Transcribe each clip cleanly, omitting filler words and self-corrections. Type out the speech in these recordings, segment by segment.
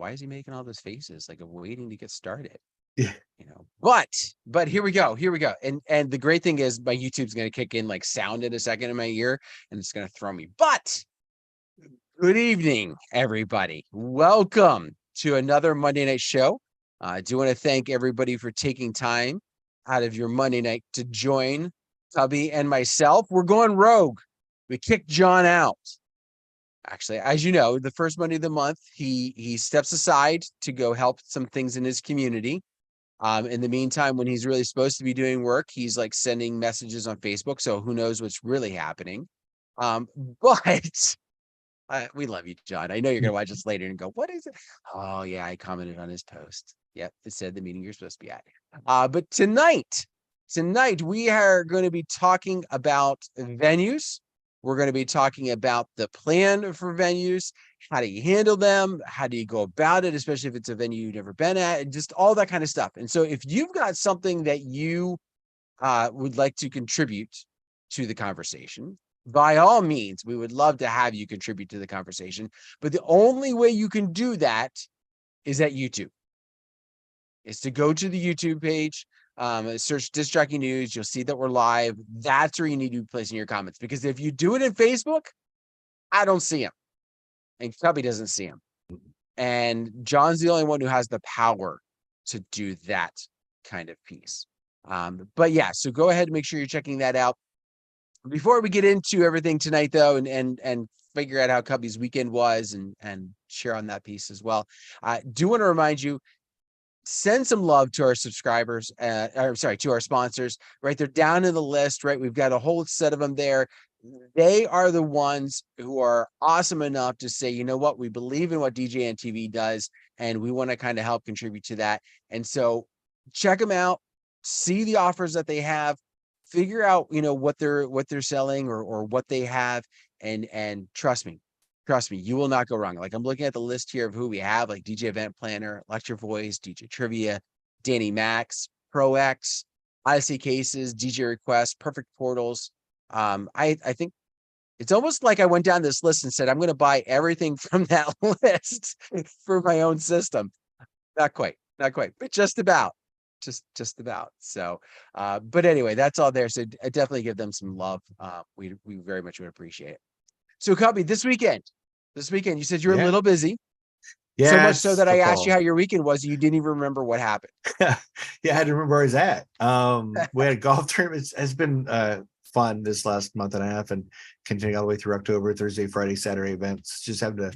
why is he making all those faces? Like, I'm waiting to get started. Yeah. But here we go. And the great thing is my YouTube's going to kick in like sound in a second in my ear, and it's going to throw me. But good evening, everybody. Welcome to another Monday night show. I do want to thank everybody for taking time out of your Monday night to join Cubbie and myself. We're going rogue. We kicked John out. Actually, as you know, the first Monday of the month, he steps aside to go help some things in his community. In the meantime, when he's really supposed to be doing work, he's like sending messages on Facebook. So who knows what's really happening. But we love you, John. I know you're gonna watch this later and go, what is it? Oh yeah, I commented on his post. Yep, it said the meeting you're supposed to be at. But tonight we are going to be talking about venues. We're going to be talking about the plan for venues. How do you handle them? How do you go about it, especially if it's a venue you've never been at, and just all that kind of stuff. And so if you've got something that you would like to contribute to the conversation, by all means, we would love to have you contribute to the conversation. But the only way you can do that is at YouTube. Is to go to the YouTube page, search Disc Jockey News. You'll see that we're live. That's where you need to be placing your comments. Because if you do it in Facebook, I don't see them. And Cubbie doesn't see them. And John's the only one who has the power to do that kind of piece. But yeah, so go ahead and make sure you're checking that out. Before we get into everything tonight, though, and figure out how Cubbie's weekend was and share on that piece as well, I do want to remind you, send some love to our subscribers, to our sponsors, right? They're down in the list, right? We've got a whole set of them there. They are the ones who are awesome enough to say, you know what, we believe in what DJNTV does, and we want to kind of help contribute to that. And so check them out, see the offers that they have, figure out, what they're selling or what they have. And trust me, you will not go wrong. Like, I'm looking at the list here of who we have, like DJ Event Planner, Lecture Voice, DJ Trivia, Danny Max, Pro X, Odyssey Cases, DJ Request, Perfect Portals. I think it's almost like I went down this list and said, I'm going to buy everything from that list for my own system. Not quite, but just about. Just about. So, but anyway, that's all there. So I definitely give them some love. We very much would appreciate it. So, Cubbie, this weekend, you said you're a little busy. Yeah. So much so that I asked football. you how your weekend was. You didn't even remember what happened. Yeah, I had to remember where I was at. We had a golf tournament. It's been fun this last month and a half and continuing all the way through October, Thursday, Friday, Saturday events. Just have to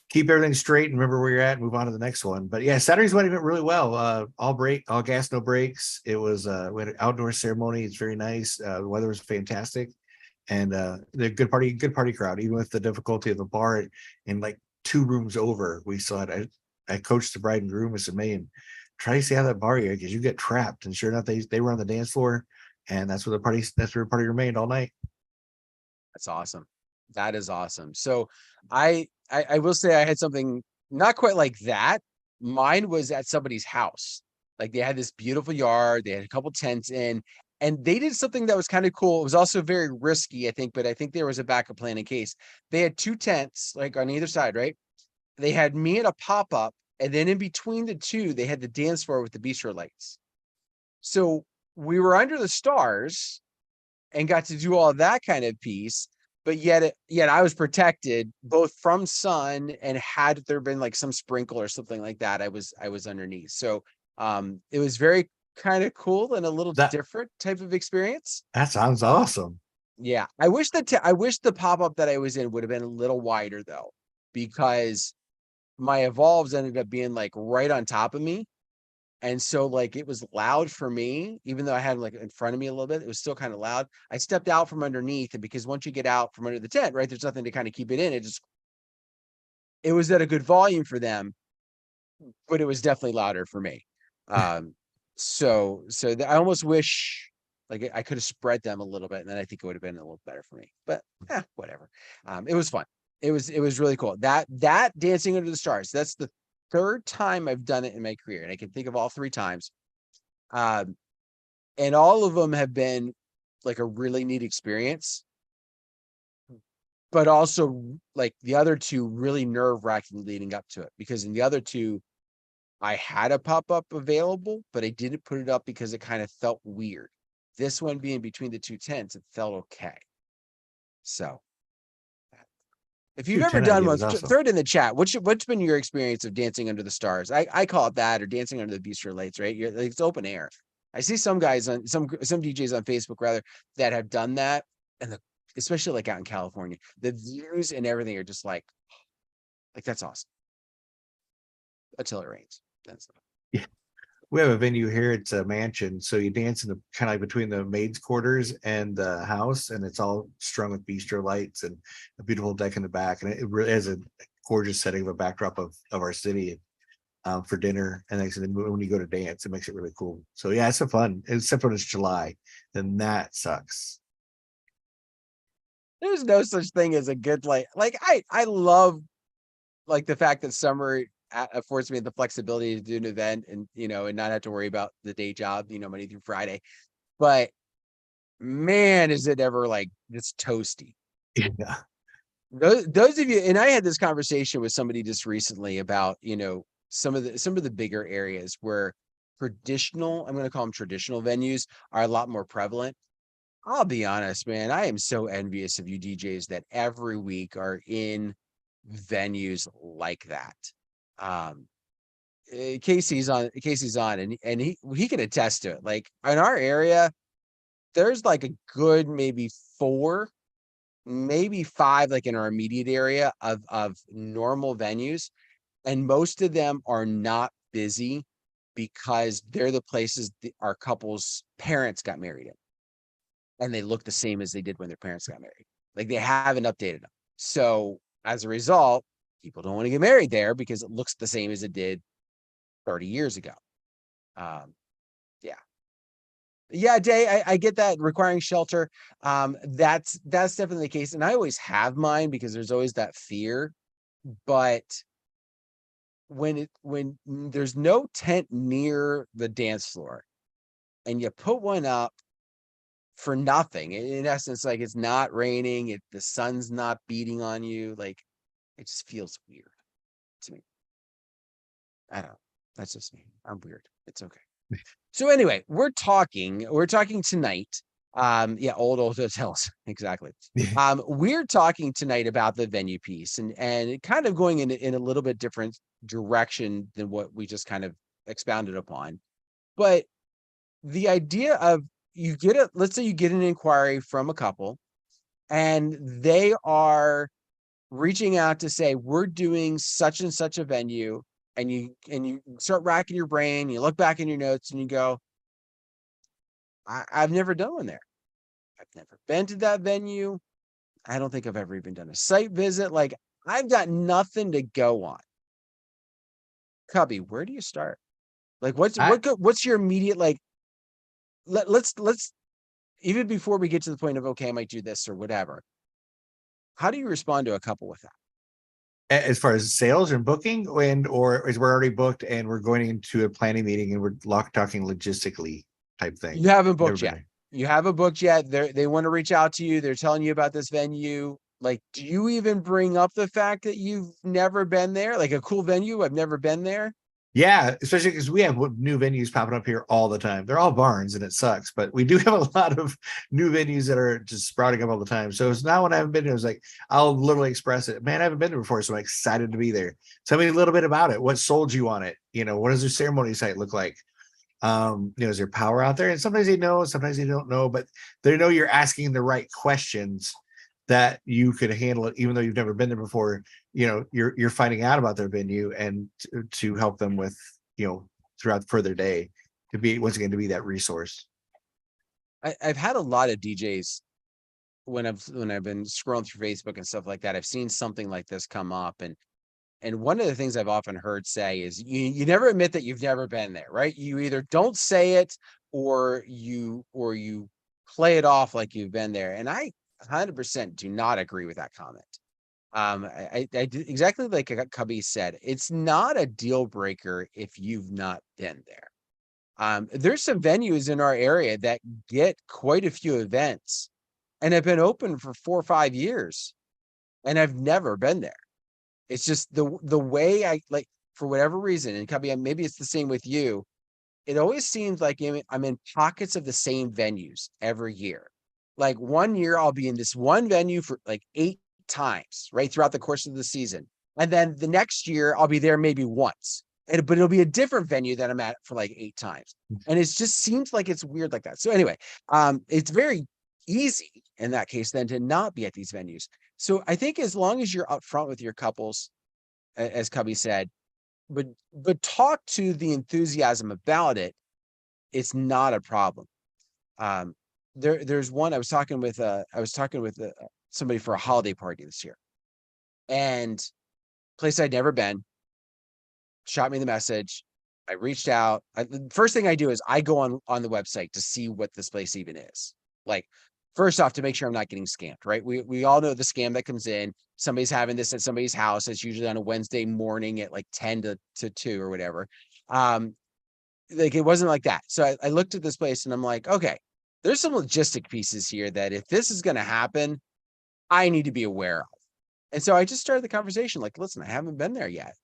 keep everything straight and remember where you're at and move on to the next one. But yeah, Saturday's wedding went really well. All gas, no breaks. It was we had an outdoor ceremony. It's very nice. The weather was fantastic. And the good party crowd, even with the difficulty of the bar and like 2 rooms over, we still had I coached the bride and groom. I said, man, try to see how that bar is, because you get trapped. And sure enough, they were on the dance floor, and that's where the party remained all night. That's awesome. That is awesome. So I will say I had something not quite like that. Mine was at somebody's house. Like, they had this beautiful yard, they had a couple tents in, and they did something that was kind of cool. It was also very risky, I think, but I think there was a backup plan in case. They had 2 tents, like on either side, right? They had me in a pop-up, and then in between the 2, they had the dance floor with the bistro lights. So we were under the stars and got to do all that kind of piece, but yet I was protected both from sun, and had there been like some sprinkle or something like that, I was underneath. So it was very kind of cool and a little different type of experience. That sounds awesome. Yeah, I wish the pop-up that I was in would have been a little wider, though, because my evolves ended up being like right on top of me. And so like it was loud for me, even though I had like in front of me a little bit, it was still kind of loud. I stepped out from underneath, and because once you get out from under the tent, right, there's nothing to kind of keep it in. It was at a good volume for them, but it was definitely louder for me. So I almost wish like I could have spread them a little bit, and then I think it would have been a little better for me, but whatever. It was fun. It was really cool. That Dancing Under the Stars, that's the 3rd time I've done it in my career, and I can think of all 3 times. And all of them have been like a really neat experience. but also like the other two really nerve-wracking leading up to it, because in the other two, I had a pop-up available, but I didn't put it up because it kind of felt weird. This one being between the two tents, it felt okay. So if you've Dude, ever 10 done idea one, was awesome. throw it in the chat. What's been your experience of dancing under the stars? I call it that, or dancing under the bistro lights, right? You're, like, it's open air. I see some guys on some DJs on Facebook rather that have done that, and especially like out in California, the views and everything are just like that's awesome. Until it rains. That's Yeah. We have a venue here. It's a mansion. So you dance in the kind of like between the maid's quarters and the house, and it's all strung with bistro lights and a beautiful deck in the back. And it really is a gorgeous setting of a backdrop of our city for dinner. And like I said, when you go to dance, it makes it really cool. So yeah, it's a fun, except when it's July, then that sucks. there's no such thing as a good I love like the fact that summer affords me the flexibility to do an event and and not have to worry about the day job, Monday through Friday. But man, is it ever like this toasty. Yeah. Those of you, and I had this conversation with somebody just recently about, some of the bigger areas where traditional, I'm going to call them traditional venues, are a lot more prevalent. I'll be honest, man, I am so envious of you DJs that every week are in venues like that. Um, Casey's on, and he can attest to it. Like in our area, there's like a good maybe 4, maybe 5, like in our immediate area of normal venues, and most of them are not busy because they're the places our couples' parents got married in, and they look the same as they did when their parents got married. Like they haven't updated them. So as a result, people don't want to get married there because it looks the same as it did 30 years ago. Yeah. Yeah, Day, I get that requiring shelter. That's definitely the case. And I always have mine because there's always that fear. But when there's no tent near the dance floor and you put one up for nothing, in essence, like it's not raining, the sun's not beating on you, like it just feels weird to me. I don't know. That's just me. I'm weird. It's okay. So anyway, we're talking tonight. Yeah, old hotels. Exactly. We're talking tonight about the venue piece and kind of going in a little bit different direction than what we just kind of expounded upon. But the idea of let's say you get an inquiry from a couple and they are reaching out to say, we're doing such and such a venue, and you start racking your brain, you look back in your notes and you go, I've never done one there. I've never been to that venue. I don't think I've ever even done a site visit. Like I've got nothing to go on. Cubbie, where do you start? Like what's your immediate like let's even before we get to the point of okay, I might do this or whatever. How do you respond to a couple with that? As far as sales and booking, or is we're already booked and we're going into a planning meeting and we're talking logistically type thing? You haven't Never booked been yet. there. You haven't booked yet. They want to reach out to you. They're telling you about this venue. Like, do you even bring up the fact that you've never been there? Like a cool venue, I've never been there. Yeah, especially because we have new venues popping up here all the time. They're all barns and it sucks, but we do have a lot of new venues that are just sprouting up all the time. So it's not when I haven't been there. It's like I'll literally express it. Man, I haven't been there before, so I'm excited to be there. Tell me a little bit about it. What sold you on it? What does their ceremony site look like? Is there power out there? And sometimes they know, sometimes they don't know, but they know you're asking the right questions that you could handle it, even though you've never been there before. You're finding out about their venue and to help them with, throughout further day to be once again to be that resource. I've had a lot of DJs when I've been scrolling through Facebook and stuff like that. I've seen something like this come up, and one of the things I've often heard say is you never admit that you've never been there, right? You either don't say it or you play it off like you've been there. And I 100% do not agree with that comment. I exactly like Cubbie said, it's not a deal breaker if you've not been there. There's some venues in our area that get quite a few events and have been open for 4 or 5 years. and I've never been there. It's just the way I like, for whatever reason, and Cubbie, maybe it's the same with you. It always seems like I'm in pockets of the same venues every year. Like one year I'll be in this one venue for like 8 times, right, throughout the course of the season. And then the next year I'll be there maybe once. But it'll be a different venue that I'm at for like 8 times. And it just seems like it's weird like that. So anyway, it's very easy in that case then to not be at these venues. So I think as long as you're upfront with your couples, as Cubbie said, but talk to the enthusiasm about it, it's not a problem. There's one I was talking with somebody for a holiday party this year, and place I'd never been, shot me the message. I reached out. The first thing I do is I go on the website to see what this place even is. Like, first off, to make sure I'm not getting scammed, right? We all know the scam that comes in. Somebody's having this at somebody's house. It's usually on a Wednesday morning at like 10 to 2 or whatever. Like, it wasn't like that. So I looked at this place and I'm like, okay, there's some logistic pieces here that if this is going to happen, I need to be aware of. And so I just started the conversation like, listen, I haven't been there yet,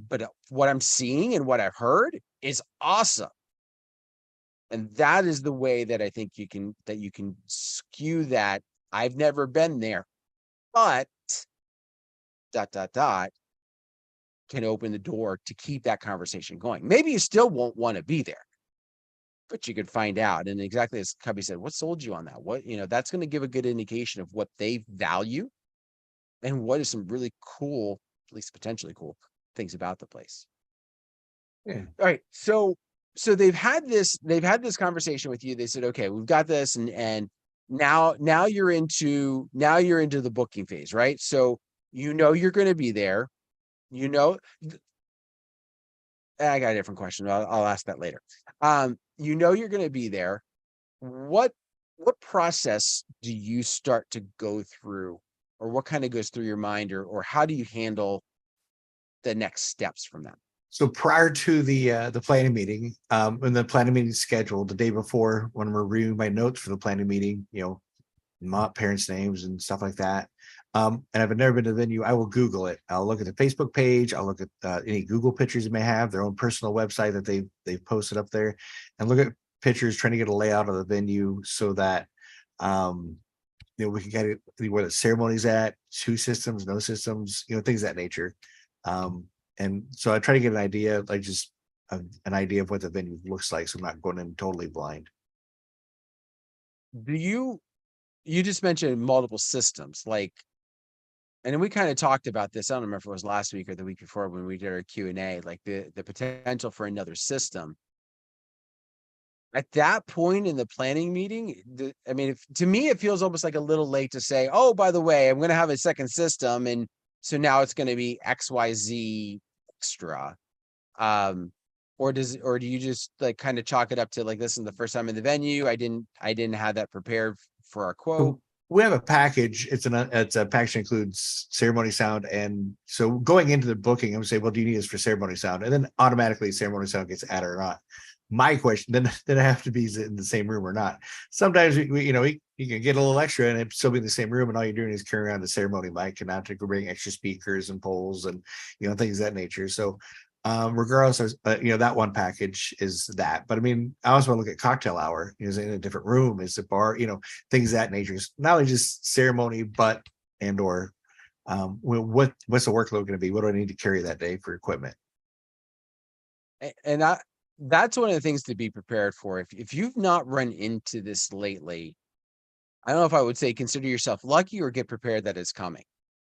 but what I'm seeing and what I've heard is awesome. And that is the way that I think you can skew that. I've never been there, but ... can open the door to keep that conversation going. Maybe you still won't want to be there, but you could find out. And exactly as Cubbie said, what sold you on that? What, that's going to give a good indication of what they value and what is some really cool, at least potentially cool things about the place. Yeah. All right. So they've had this conversation with you. They said, okay, we've got this. And now you're into the booking phase, right? So, you're going to be there, I got a different question. I'll ask that later. You're going to be there. What process do you start to go through, or what kind of goes through your mind, or how do you handle the next steps from that? So prior to the planning meeting, when the planning meeting is scheduled, the day before, when we're reviewing my notes for the planning meeting, my parents' names and stuff like that. And I've never been to the venue, I will Google it. I'll look at the Facebook page. I'll look at any Google pictures they may have, their own personal website that they've posted up there, and look at pictures, trying to get a layout of the venue so that we can get it where the ceremony's at, 2 systems, no systems, things of that nature. And so I try to get an idea, like just an idea of what the venue looks like, so I'm not going in totally blind. Do you just mentioned multiple systems, like, and then we kind of talked about this. I don't remember if it was last week or the week before when we did our Q&A, like the potential for another system. At that point in the planning meeting, to me, it feels almost like a little late to say, oh, by the way, I'm going to have a second system, and so now it's going to be XYZ extra. Or do you just like kind of chalk it up to like, this is the first time in the venue, I didn't have that prepared for our quote? So we have a package. It's a package that includes ceremony sound, and so going into the booking, I would say, well, do you need this for ceremony sound? And then automatically ceremony sound gets added or not. My question then I have to be in the same room or not. Sometimes you can get a little extra and it still be in the same room, and all you're doing is carrying around the ceremony mic, and not to bring extra speakers and poles and things of that nature. So regardless of that one package is that. But I also want to look at cocktail hour. Is it in a different room? Is it bar? Things of that nature. It's not only just ceremony, but or what's the workload going to be? What do I need to carry that day for equipment? And that's one of the things to be prepared for. If you've not run into this lately, I don't know if I would say consider yourself lucky or get prepared that it's coming.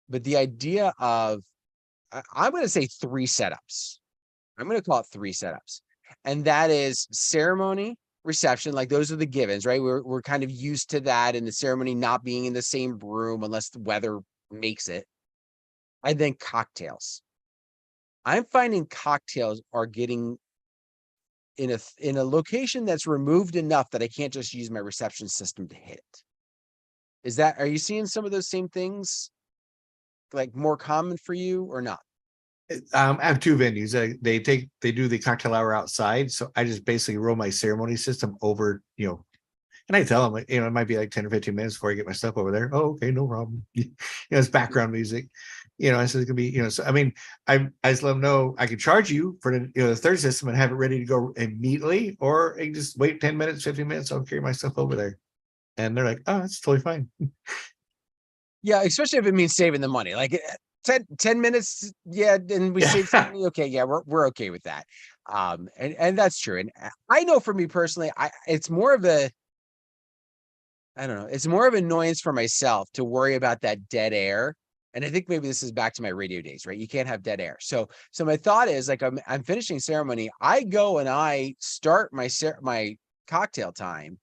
But the idea of, I'm going to say 3 setups. I'm going to call it 3 setups. And that is ceremony, reception, like those are the givens, right? We're kind of used to that, and the ceremony not being in the same room unless the weather makes it. And then cocktails. I'm finding cocktails are getting in a location that's removed enough that I can't just use my reception system to hit it. Are you seeing some of those same things like more common for you or not? I have 2 venues. They do the cocktail hour outside, so I just basically roll my ceremony system over, And I tell them, it might be like 10 or 15 minutes before I get my stuff over there. Oh, okay, no problem. It's background music. I said it could be, so I mean, I just let them know I could charge you for the third system and have it ready to go immediately, or I can just wait 10 minutes, 15 minutes, I'll carry my stuff over there. And they're like, oh, that's totally fine. Yeah, especially if it means saving the money. Like 10 minutes, yeah, and we save some money. Okay, yeah, we're okay with that. And that's true. And I know for me personally, it's more of a, I don't know, it's more of an annoyance for myself to worry about that dead air. And I think maybe this is back to my radio days, right? You can't have dead air. So my thought is like I'm finishing ceremony. I go and I start my cocktail time,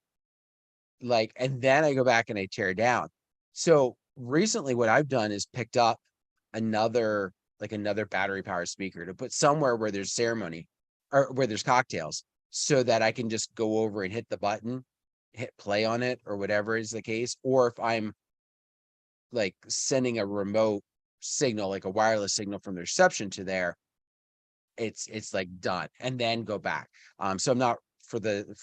like, and then I go back and I tear down. So recently what I've done is picked up another battery powered speaker to put somewhere where there's ceremony or where there's cocktails, so that I can just go over and hit the button, hit play on it, or whatever is the case. Or if I'm like sending a remote signal, like a wireless signal from the reception to there, it's like done, and then go back. So I'm not, for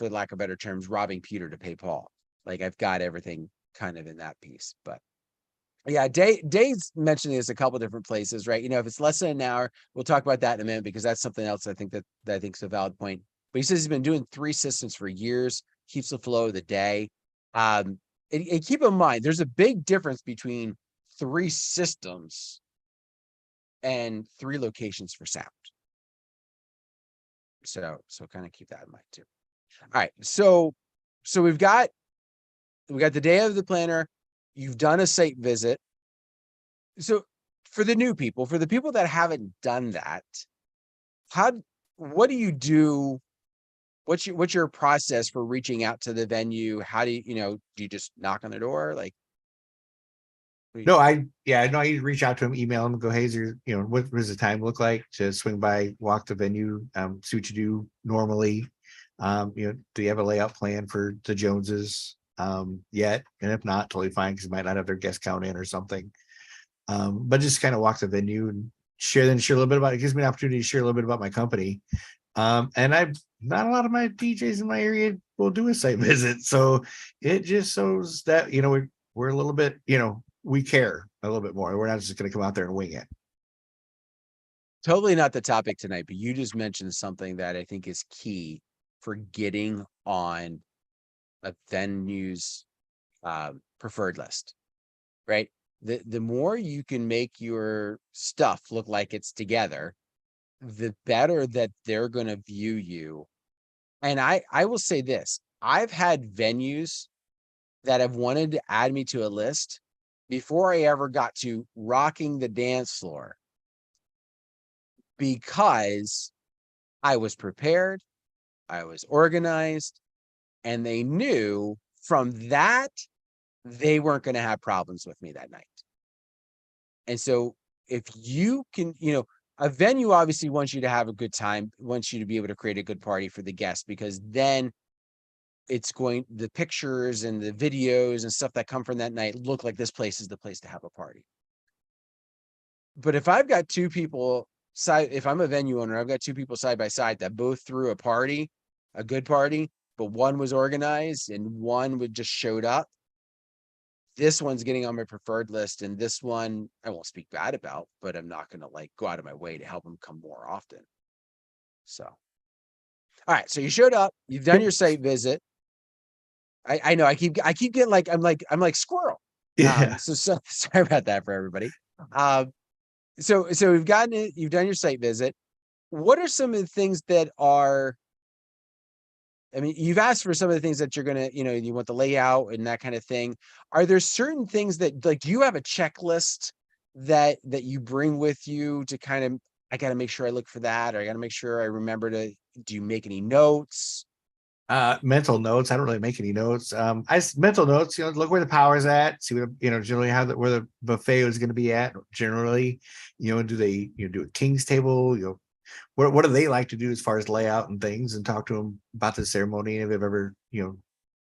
lack of better terms, robbing Peter to pay Paul. Like I've got everything kind of in that piece. But yeah, Dave's mentioning this a couple different places, right? If it's less than an hour, we'll talk about that in a minute, because that's something else I think that I think is a valid point. But he says he's been doing 3 systems for years, keeps the flow of the day. And keep in mind, there's a big difference between 3 systems and 3 locations for sound. So kind of keep that in mind too. All right, so we've got the day of the planner. You've done a site visit. So for the new people, for the people that haven't done that, what do you do? What's your process for reaching out to the venue? How do do you just knock on the door? Like, No, I reach out to him, email him, go, hey, is there, what does the time look like to swing by, walk the venue, see what you do normally. Do you have a layout plan for the Joneses yet? And if not, totally fine, because you might not have their guest count in or something. But just kind of walk the venue and share a little bit about it. It gives me an opportunity to share a little bit about my company. And not a lot of my DJs in my area will do a site visit. So it just shows that, we're a little bit, we care a little bit more. We're not just going to come out there and wing it. Totally not the topic tonight, but you just mentioned something that I think is key for getting on a venue's preferred list, right? The more you can make your stuff look like it's together, the better that they're going to view you. And I will say this, I've had venues that have wanted to add me to a list before I ever got to rocking the dance floor, because I was prepared, I was organized, and they knew from that they weren't going to have problems with me that night. And so if you can, a venue obviously wants you to have a good time, wants you to be able to create a good party for the guests, because then the pictures and the videos and stuff that come from that night look like this place is the place to have a party. But if I've got 2 people if I'm a venue owner, I've got 2 people side by side that both threw a party, a good party, but one was organized and one would just showed up. This one's getting on my preferred list, and this one I won't speak bad about, but I'm not going to go out of my way to help them come more often. So, all right. So you showed up, you've done your site visit. I know I keep getting like, I'm like squirrel. Yeah. So sorry about that for everybody. So we've gotten it, you've done your site visit. What are some of the things that are, I mean, you've asked for some of the things that you're going to, you want the layout and that kind of thing. Are there certain things that, like, do you have a checklist that you bring with you to kind of, I got to make sure I look for that, or I got to make sure I remember do you make any notes? Mental notes. I don't really make any notes. Mental notes, look where the power's at, see what, generally where the buffet is going to be at generally, do they, do a king's table, what do they like to do as far as layout and things, and talk to them about the ceremony, if they've ever,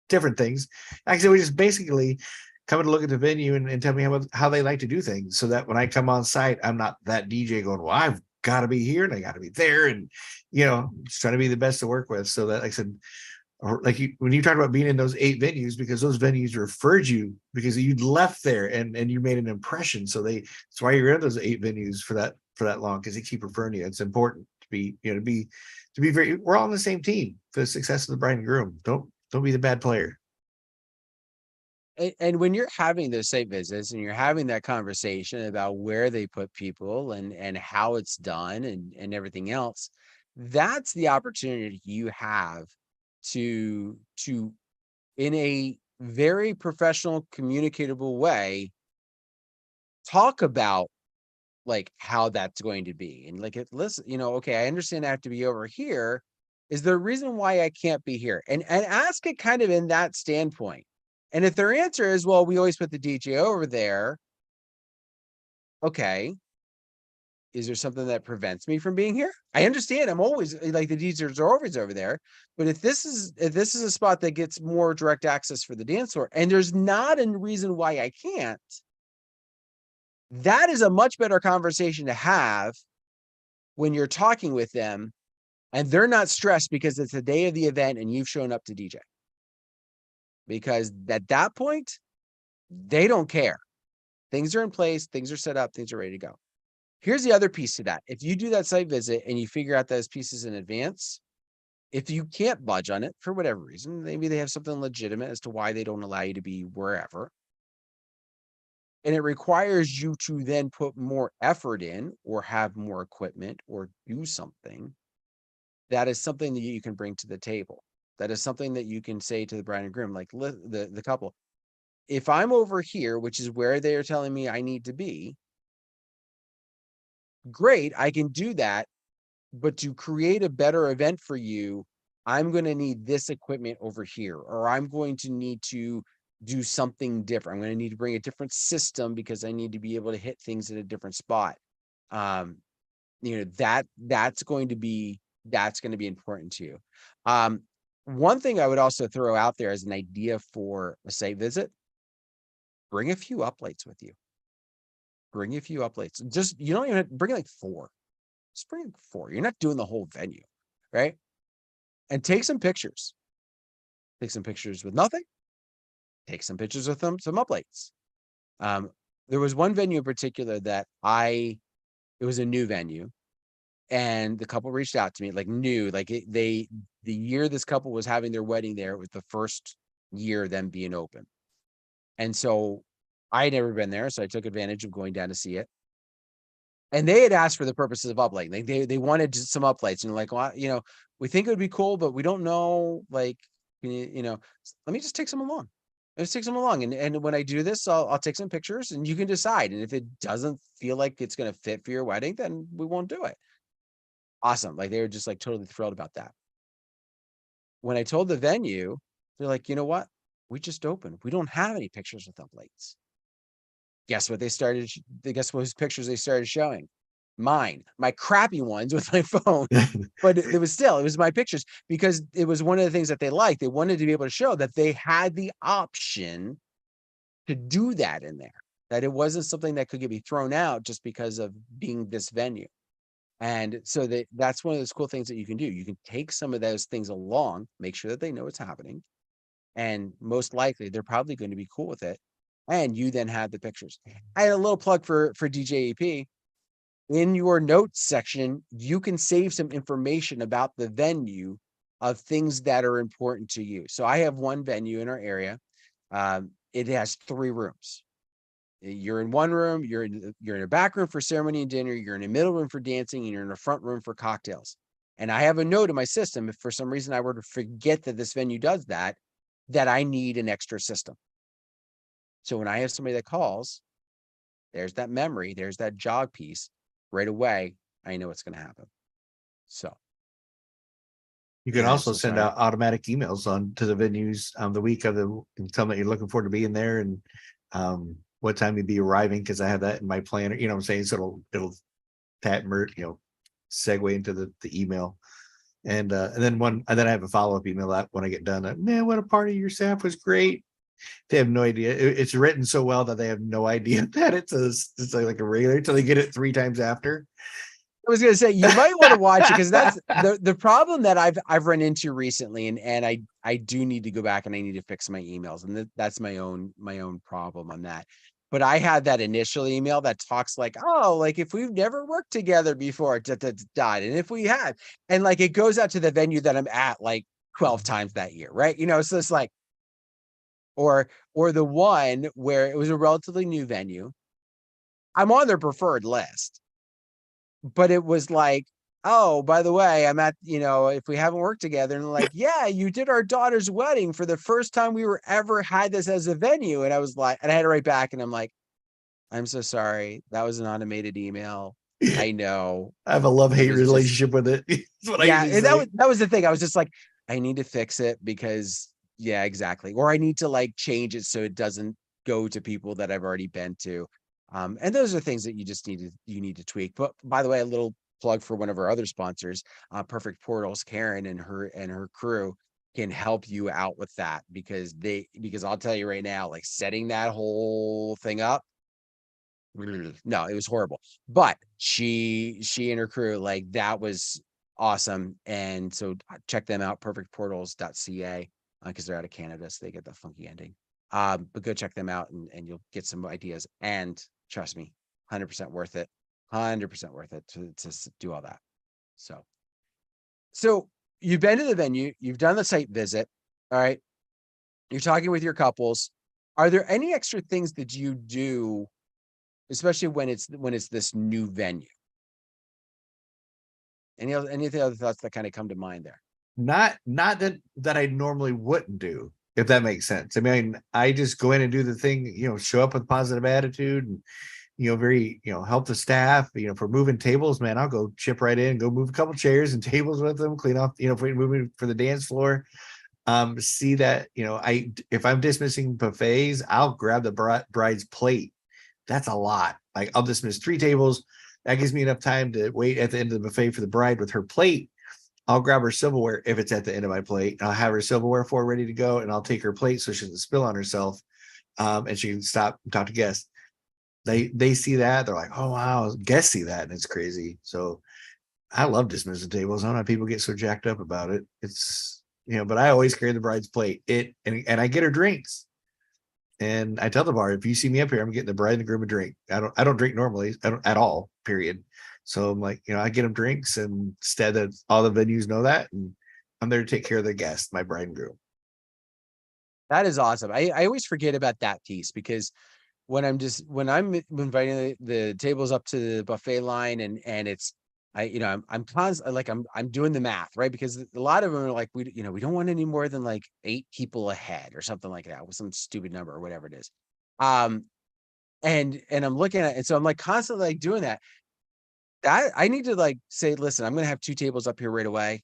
different things. Actually, we just basically come to look at the venue and tell me how they like to do things, so that when I come on site, I'm not that DJ going, well, I've got to be here and I got to be there, and just trying to be the best to work with. So that, like I said, or like when you talk about being in those 8 venues, because those venues referred you because you'd left there and you made an impression. So that's why you're in those 8 venues for that long, because they keep referring to you. It's important to be, to be very, we're all on the same team for the success of the bride and groom. Don't be the bad player. And when you're having those site visits and you're having that conversation about where they put people and how it's done and everything else, that's the opportunity you have to in a very professional, communicatable way, talk about like how that's going to be. And like, listen, okay, I understand I have to be over here. Is there a reason why I can't be here? And ask it kind of in that standpoint. And if their answer is, well, we always put the DJ over there. Okay. Is there something that prevents me from being here? I understand I'm always like the DJs are always over there. But if this is a spot that gets more direct access for the dance floor and there's not a reason why I can't, that is a much better conversation to have when you're talking with them and they're not stressed because it's the day of the event and you've shown up to DJ. Because at that point, they don't care. Things are in place, things are set up, things are ready to go. Here's the other piece to that. If you do that site visit and you figure out those pieces in advance, if you can't budge on it for whatever reason, maybe they have something legitimate as to why they don't allow you to be wherever. And it requires you to then put more effort in or have more equipment or do something. That is something that you can bring to the table. That is something that you can say to the bride and groom, like the couple. If I'm over here, which is where they are telling me I need to be, great, I can do that. But to create a better event for you, I'm going to need this equipment over here, or I'm going to need to do something different. I'm going to need to bring a different system because I need to be able to hit things at a different spot. That's going to be important to you. One thing I would also throw out there as an idea for a site visit, bring a few uplights with you. Bring a few uplights. Just, you don't even have to bring like 4. Just bring 4. You're not doing the whole venue, right? And take some pictures. Take some pictures with nothing. Take some pictures with some uplights. There was one venue in particular that it was a new venue. And the couple reached out to me, like the year this couple was having their wedding there, it was the first year them being open. And so I had never been there. So I took advantage of going down to see it. And they had asked for the purposes of uplighting. They wanted some uplights and like, well, we think it would be cool, but we don't know, like, let me just take some along. Let's take some along. And when I do this, I'll take some pictures and you can decide. And if it doesn't feel like it's going to fit for your wedding, then we won't do it. Awesome. Like they were just like totally thrilled about that. When I told the venue, they're like, you know what? We just opened. We don't have any pictures with uplights. Guess whose pictures they started showing? Mine, my crappy ones with my phone. But it was my pictures because it was one of the things that they liked. They wanted to be able to show that they had the option to do that in there, that it wasn't something that could be thrown out just because of being this venue. And so that's one of those cool things that you can do. You can take some of those things along, make sure that they know what's happening. And most likely they're probably going to be cool with it. And you then have the pictures. I had a little plug for DJEP. In your notes section, you can save some information about the venue of things that are important to you. So I have one venue in our area. It has 3 rooms. You're in one room, you're in a back room for ceremony and dinner, you're in a middle room for dancing, and you're in a front room for cocktails. And I have a note in my system, if for some reason I were to forget that this venue does that I need an extra system. So when I have somebody that calls, there's that memory, there's that jog piece. Right away, I know what's going to happen. So you can also send out automatic emails on to the venues the week of and tell them that you're looking forward to being there and what time you'd be arriving, because I have that in my planner. You know what I'm saying? So it'll segue into the email. And then I have a follow-up email that when I get done, man, what a party, your staff was great. They have no idea. It's written so well that they have no idea that it's like a regular until they get it 3 times after. I was gonna say you might want to watch it because that's the problem that I've run into recently, and I do need to go back and I need to fix my emails, and that's my own problem on that. But I had that initial email that talks like, oh, like if we've never worked together before, and if we had, and like it goes out to the venue that I'm at like 12 times that year, right? So it's like, or the one where it was a relatively new venue. I'm on their preferred list, but it was like, oh, by the way, I'm at, if we haven't worked together, and like, yeah, you did our daughter's wedding for the first time we were ever had this as a venue. And I was like, and I had to write back and I'm like, I'm so sorry. That was an automated email. I know. I have a It love-hate was just, relationship with it. That's what I yeah. usually And say. that was the thing. I was just like, I need to fix it because yeah, exactly. Or I need to like change it so it doesn't go to people that I've already been to. And those are things that you need to tweak. But by the way, a little plug for one of our other sponsors, Perfect Portals. Karen and her crew can help you out with that because I'll tell you right now, like setting that whole thing up, no, it was horrible. But she and her crew, like that was awesome. And so check them out, perfectportals.ca, because they're out of Canada, so they get the funky ending. But go check them out and you'll get some ideas. And trust me, 100% worth it. 100% worth it to do all that. So you've been to the venue, you've done the site visit. All right. You're talking with your couples. Are there any extra things that you do, especially when it's this new venue? Any of the other thoughts that kind of come to mind there? Not that I normally wouldn't do, if that makes sense. I mean, I just go in and do the thing, show up with positive attitude and very, help the staff. For moving tables, man, I'll go chip right in, go move a couple chairs and tables with them, clean off, if we're moving for the dance floor. See that, if I'm dismissing buffets, I'll grab the bride's plate. That's a lot. Like I'll dismiss 3 tables. That gives me enough time to wait at the end of the buffet for the bride with her plate. I'll grab her silverware if it's at the end of my plate. I'll have her silverware for ready to go, and I'll take her plate so she doesn't spill on herself, and she can stop and talk to guests. They see that, they're like, oh wow, guests see that, and it's crazy. So I love dismissing tables. I don't know how people get so jacked up about it. It's but I always carry the bride's plate. And I get her drinks. And I tell the bar, if you see me up here, I'm getting the bride and the groom a drink. I don't drink normally. I don't at all, period. So I'm like, I get them drinks, and instead that all the venues know that. And I'm there to take care of the guests, my bride and groom. That is awesome. I always forget about that piece because when I'm inviting the tables up to the buffet line and it's I'm constantly like I'm doing the math, right? Because a lot of them are like, we don't want any more than like 8 people ahead or something like that, with some stupid number or whatever it is. And I'm looking at it, and so I'm like constantly like doing that. I need to like say, listen, I'm gonna have 2 tables up here right away.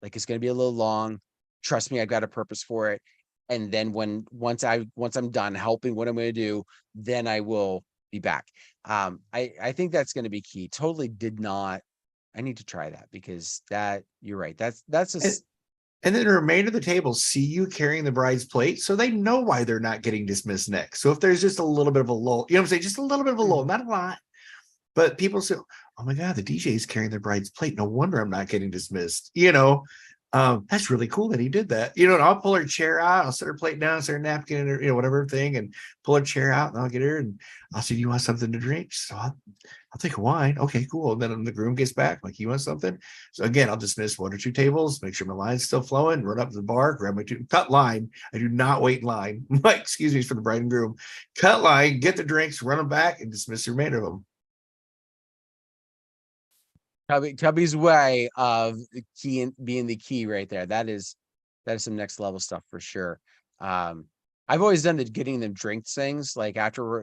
Like it's gonna be a little long. Trust me, I've got a purpose for it. And then once I'm done helping what I'm going to do, then I will be back. I think that's going to be key. Totally did not. I need to try that because you're right. That's just. And then the remainder of the table see you carrying the bride's plate, so they know why they're not getting dismissed next. So if there's just a little bit of a lull, what I'm saying, just a little bit of a lull, not a lot, but people say, oh my God, the DJ is carrying their bride's plate. No wonder I'm not getting dismissed. That's really cool that he did that. And I'll pull her chair out, I'll set her plate down, set her napkin, or whatever thing, and pull her chair out, and I'll get her, and I'll say, do you want something to drink? So I'll take a wine. Okay, cool. And then when the groom gets back, like, you want something? So again, I'll dismiss 1 or 2 tables, make sure my line's still flowing, run up to the bar, grab my 2, cut line. I do not wait in line. Like, excuse me, for the bride and groom. Cut line, get the drinks, run them back, and dismiss the remainder of them. Cubbie's way of the key and being the key right there. That is some next level stuff for sure. I've always done the getting them drinks things, like after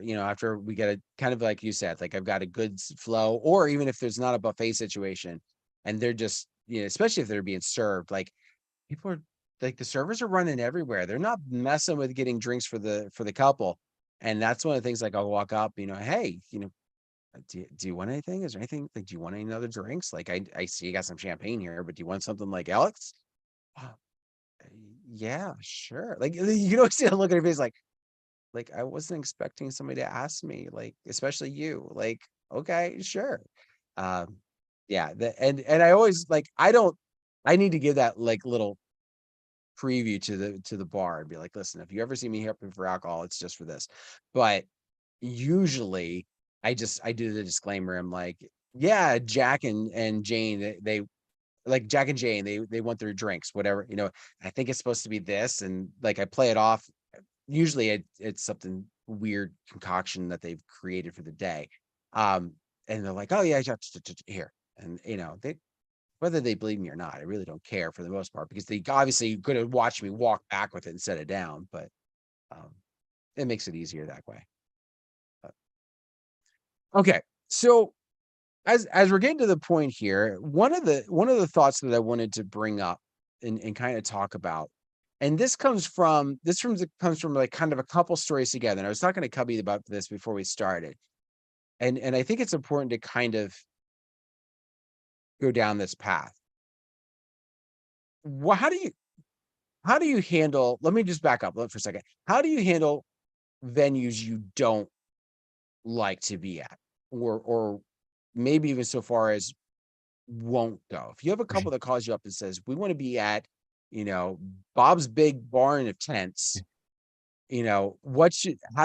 we get a kind of like you said, like I've got a good flow, or even if there's not a buffet situation and they're just, especially if they're being served, like people are like, the servers are running everywhere. They're not messing with getting drinks for the couple. And that's one of the things, like I'll walk up, hey, do you want anything? Is there anything like, do you want any other drinks? Like I see you got some champagne here, but do you want something like Alex? "Oh, yeah, sure." Like see a look at her face like I wasn't expecting somebody to ask me, like, especially you. Like, okay, sure. Um, Yeah, and I always like I need to give that like little preview to the bar and be like, listen, if you ever see me here for alcohol, it's just for this. But usually I do the disclaimer. I'm like, yeah, Jack and Jane, they like Jack and Jane, they want their drinks, whatever, I think it's supposed to be this. And like I play it off. Usually it's something weird concoction that they've created for the day. And they're like, oh yeah, here. And they whether they believe me or not, I really don't care for the most part because they obviously could have watched me walk back with it and set it down, but um, it makes it easier that way. But, okay, so as we're getting to the point here, one of the thoughts that I wanted to bring up and kind of talk about, and this comes from like kind of a couple stories together. And I was talking to Cubbie about this before we started, and I think it's important to kind of go down this path. Well, how do you handle, let me just back up for a second. How do you handle venues you don't like to be at, or maybe even so far as won't go? If you have a couple that calls you up and says, we want to be at, Bob's Big Barn of Tents, how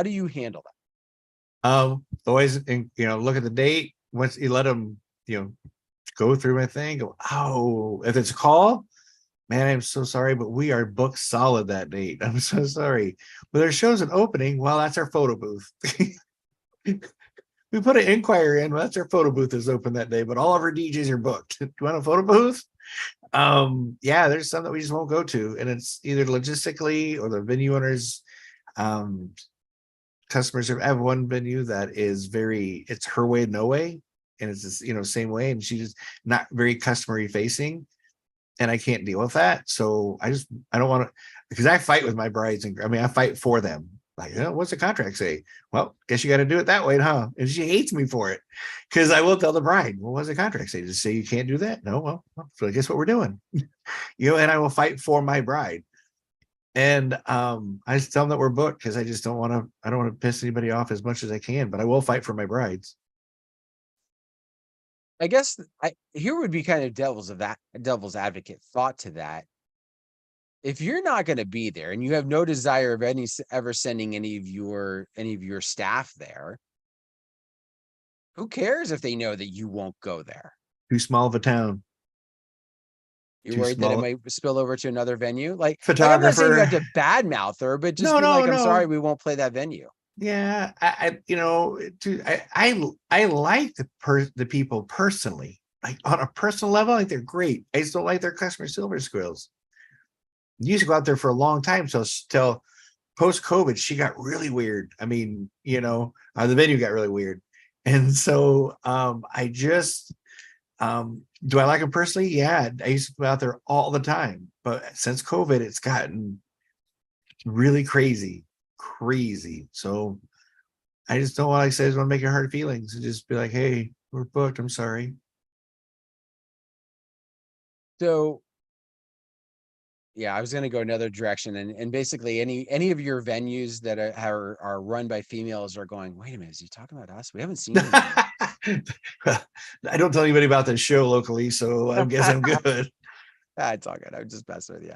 do you handle that? Always, look at the date. Once you let them, go through my thing, go, oh, if it's a call, man, I'm so sorry, but we are booked solid that date. I'm so sorry. Well, there shows an opening. Well, that's our photo booth. We put an inquiry in. Well, that's our photo booth is open that day, but all of our DJs are booked. Do you want a photo booth? Yeah, there's some that we just won't go to, and it's either logistically or the venue owners. Customers have one venue that is it's her way, no way, and it's this, same way, and she's just not very customer facing. And I can't deal with that. So I don't want to, because I fight with my brides, and I fight for them. Like, what's the contract say? Well, guess you got to do it that way, huh? And she hates me for it, because I will tell the bride, well, what's the contract say? Just say you can't do that? No, well, so guess what we're doing? And I will fight for my bride. And I just tell them that we're booked, because I don't want to piss anybody off as much as I can, but I will fight for my brides. I guess here would be kind of devil's advocate thought to that. If you're not going to be there and you have no desire of ever sending any of your staff there, who cares if they know that you won't go there? Too small of a town. You're worried that it might spill over to another venue? Like I'm not saying you have to badmouth her, but just be like, I'm sorry, we won't play that venue. Yeah, I like the people personally, like on a personal level, like they're great. I just don't like their customer service skills. You used to go out there for a long time, so till post-COVID, she got really weird. The venue got really weird, and so I just do I like them personally? Yeah, I used to go out there all the time, but since COVID, it's gotten really crazy. So I just don't want, like I said, I just want to make your hard feelings and just be like, hey, we're booked. I'm sorry. So yeah, I was going to go another direction, and basically any of your venues that are run by females are going, wait a minute, is he talking about us? We haven't seen him. I don't tell anybody about this show locally, so I guess I'm good. It's all good. I'm just messing with you.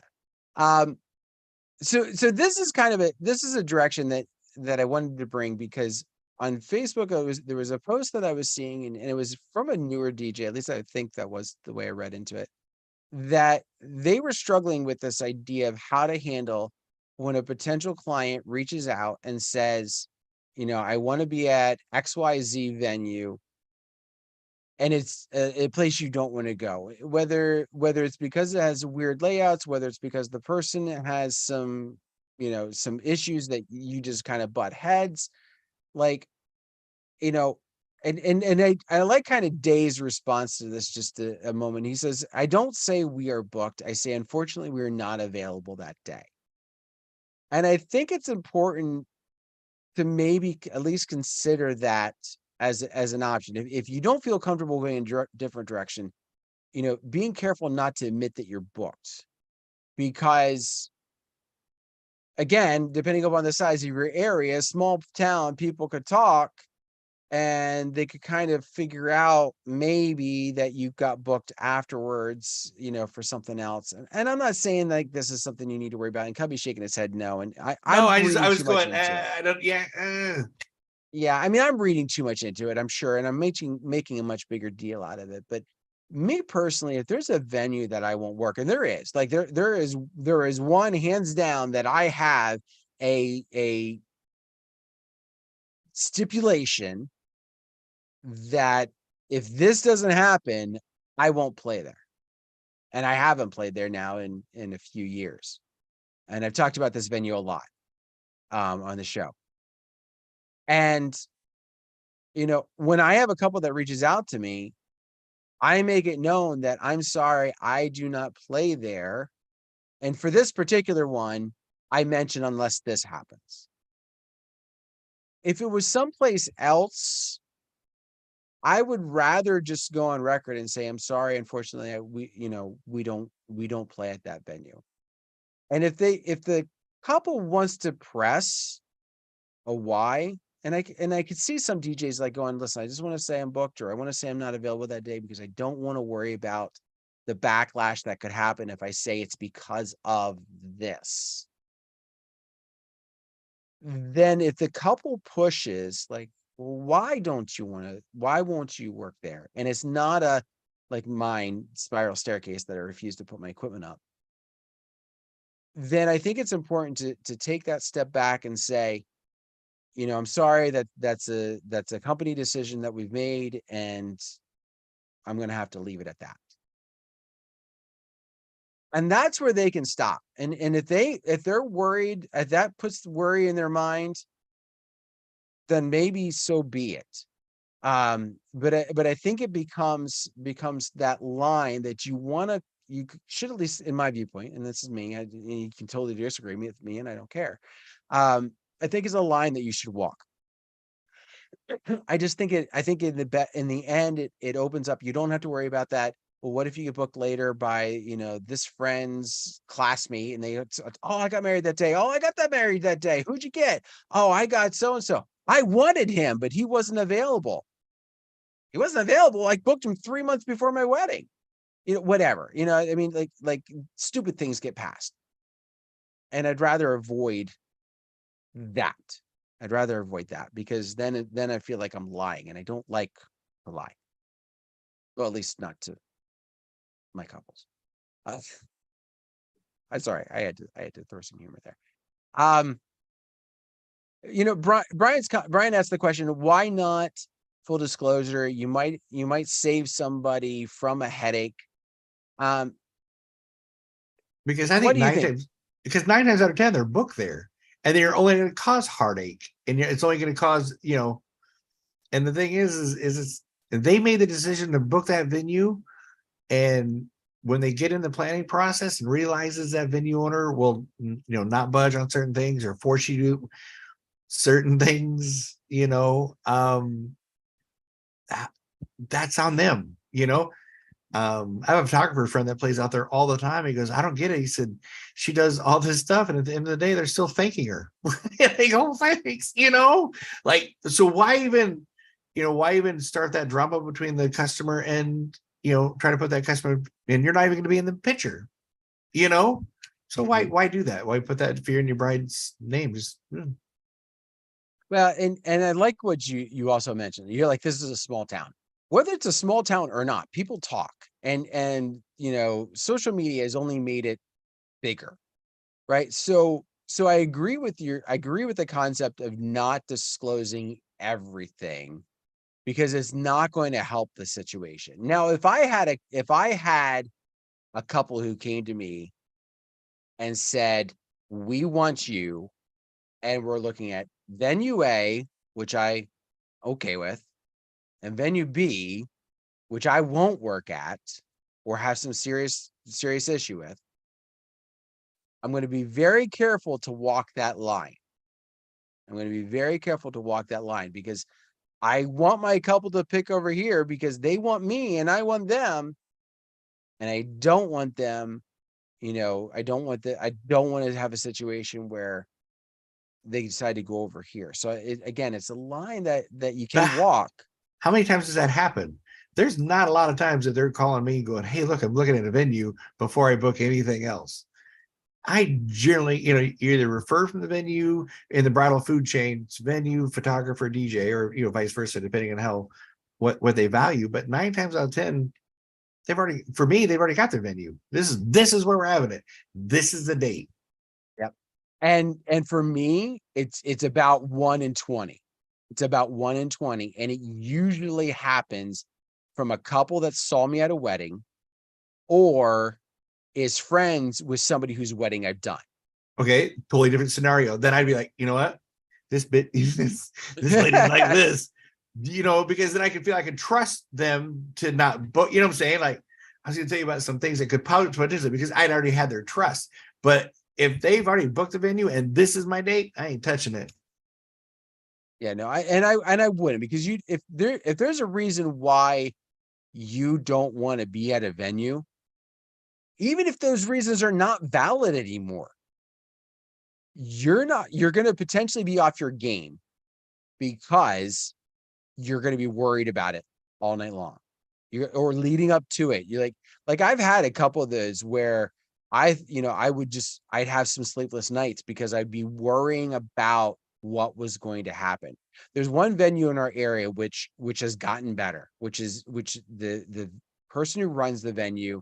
So this is a direction that I wanted to bring, because on Facebook there was a post that I was seeing, and it was from a newer DJ, at least I think that was the way I read into it, that they were struggling with this idea of how to handle when a potential client reaches out and says, I want to be at XYZ venue, and it's a place you don't want to go, whether it's because it has weird layouts, whether it's because the person has some issues that you just kind of butt heads, like, and I like kind of Day's response to this, just a moment. He says, I don't say we are booked, I say unfortunately we are not available that day. And I think it's important to maybe at least consider that as an option. If you don't feel comfortable going in different direction, being careful not to admit that you're booked, because again, depending upon the size of your area, small town, people could talk, and they could kind of figure out maybe that you got booked afterwards, for something else. And I'm not saying like this is something you need to worry about. And Cubbie's shaking his head no. And No, I'm I reading was too much going, into it. I don't, yeah. Yeah, I mean, I'm reading too much into it, I'm sure, and I'm making a much bigger deal out of it. But me personally, if there's a venue that I won't work, and there is, like there is one hands down that I have a stipulation that if this doesn't happen, I won't play there. And I haven't played there now in a few years. And I've talked about this venue a lot on the show. And when I have a couple that reaches out to me, I make it known that I'm sorry, I do not play there. And for this particular one, I mention unless this happens. If it was someplace else, I would rather just go on record and say, I'm sorry, unfortunately, we don't play at that venue. And if the couple wants to press a why, and I could see some DJs like going, listen, I just want to say I'm booked, or I want to say I'm not available that day because I don't want to worry about the backlash that could happen if I say it's because of this. Then if the couple pushes like, well, why won't you work there? And it's not a like mine spiral staircase that I refuse to put my equipment up. Then I think it's important to take that step back and say, I'm sorry that's a company decision that we've made, and I'm going to have to leave it at that. And that's where they can stop. And if they're worried, if that puts worry in their mind, then maybe so be it. But I think it becomes that line that you should, at least in my viewpoint, and this is me, you can totally disagree with me, and I don't care. I think is a line that you should walk. I think in the end, it opens up. You don't have to worry about that. Well, what if you get booked later by, this friend's classmate and oh, I got married that day. Oh, I got that married that day. Who'd you get? Oh, I got so-and-so. I wanted him, but he wasn't available. He wasn't available. I booked him 3 months before my wedding. Whatever, I mean, like stupid things get passed. And I'd rather avoid that. Because then I feel like I'm lying, and I don't like to lie. Well, at least not to my couples. I'm sorry. I had to throw some humor there. Brian asked the question, why not full disclosure? You might save somebody from a headache. Because I What think do you think? because 9 times out of 10, they're booked there, and they're only going to cause heartache, and it's only going to cause, and the thing is they made the decision to book that venue, and when they get in the planning process and realizes that venue owner will, not budge on certain things or force you to do certain things, that's on them. I have a photographer friend that plays out there all the time. He goes, I don't get it. He said, she does all this stuff, and at the end of the day, they're still thanking her. They go, thanks, like, so why even start that drama between the customer and, try to put that customer, and you're not even going to be in the picture, so why do that? Why put that fear in your bride's name? Just Well, and I like what you also mentioned. You're like, this is a small town. Whether it's a small town or not, people talk, and social media has only made it bigger, right? So I agree with the concept of not disclosing everything, because it's not going to help the situation. Now, if I had a couple who came to me and said, we want you, and we're looking at venue A, which I okay with, and venue B, which I won't work at or have some serious issue with, I'm going to be very careful to walk that line. Because I want my couple to pick over here because they want me and I want them. And I don't want them, I don't want to have a situation where they decide to go over here. So again, it's a line that you can walk. How many times does that happen? There's not a lot of times that they're calling me going, hey, look, I'm looking at a venue before I book anything else. I generally, you either refer from the venue in the bridal food chain, it's venue, photographer, DJ, or vice versa, depending on how what they value. But 9 times out of 10, they've already got their venue. This is where we're having it. This is the date. Yep. And for me, it's about 1 in 20. It's about 1 in 20, and it usually happens from a couple that saw me at a wedding, or is friends with somebody whose wedding I've done. Okay, totally different scenario. Then I'd be like, you know what? This lady's like this, because then I can feel I can trust them to not book. You know what I'm saying? Like, I was going to tell you about some things that could potentially, because I'd already had their trust. But if they've already booked the venue and this is my date, I ain't touching it. Yeah, no, I wouldn't, because if there's a reason why you don't want to be at a venue, even if those reasons are not valid anymore, you're going to potentially be off your game, because you're going to be worried about it all night long. Or leading up to it. You're like I've had a couple of those where I'd have some sleepless nights because I'd be worrying about what was going to happen. There's one venue in our area which has gotten better, which the person who runs the venue,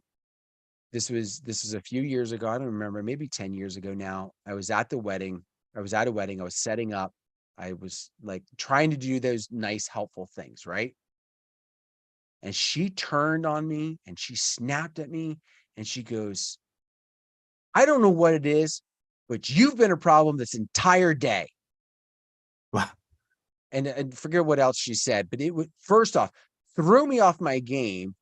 this was a few years ago. I don't remember, maybe 10 years ago now. I was at a wedding. I was setting up. I was like trying to do those nice, helpful things, right? And she turned on me and she snapped at me and she goes, I don't know what it is, but you've been a problem this entire day. Wow. And forget what else she said, but it would, first off, threw me off my game.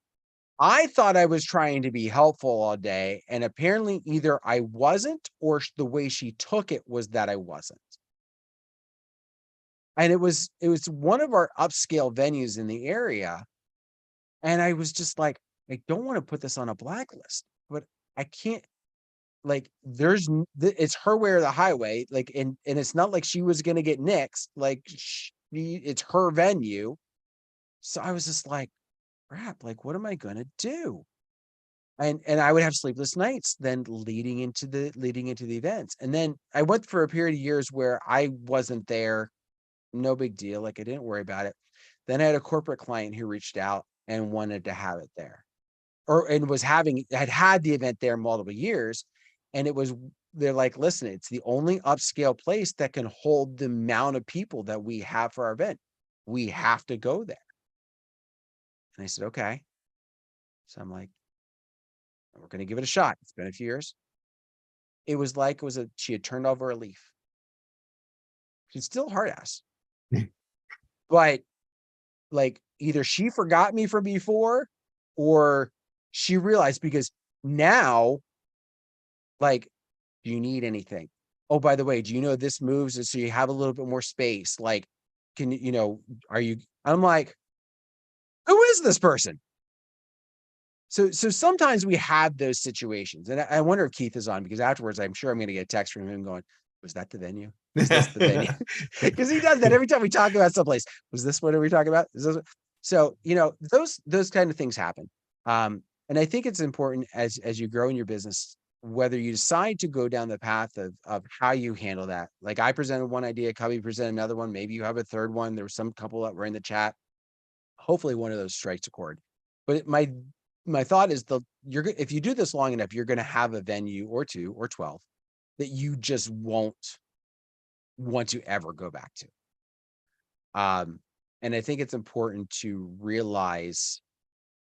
I thought I was trying to be helpful all day, and apparently either I wasn't, or the way she took it was that I wasn't. And it was one of our upscale venues in the area. And I was just like, I don't want to put this on a blacklist, but I can't, like, it's her way or the highway. Like, and it's not like she was going to get nixed. Like, it's her venue. So I was just like, crap, like, what am I going to do? And I would have sleepless nights then leading into the events. And then I went for a period of years where I wasn't there. No big deal. Like, I didn't worry about it. Then I had a corporate client who reached out and wanted to have it there, and had the event there multiple years. And they're like, listen, it's the only upscale place that can hold the amount of people that we have for our event. We have to go there. And I said, okay. So I'm like, we're going to give it a shot. It's been a few years. It was like, she had turned over a leaf. She's still hard ass, but like, either she forgot me from before, or she realized, because now, like, do you need anything? Oh, by the way, do you know this moves so you have a little bit more space? Like, are you, I'm like, who is this person? So sometimes we have those situations. And I wonder if Keith is on, because afterwards, I'm sure I'm going to get a text from him going, was that the venue? Is this the venue? Because he does that every time we talk about someplace. Was this what are we talking about? So, those kind of things happen. And I think it's important as you grow in your business, whether you decide to go down the path of how you handle that. Like, I presented one idea, Cubbie presented another one. Maybe you have a third one. There was some couple that were in the chat. Hopefully one of those strikes a chord. But my thought is, if you do this long enough, you're going to have a venue or 2 or 12 that you just won't want to ever go back to. And I think it's important to realize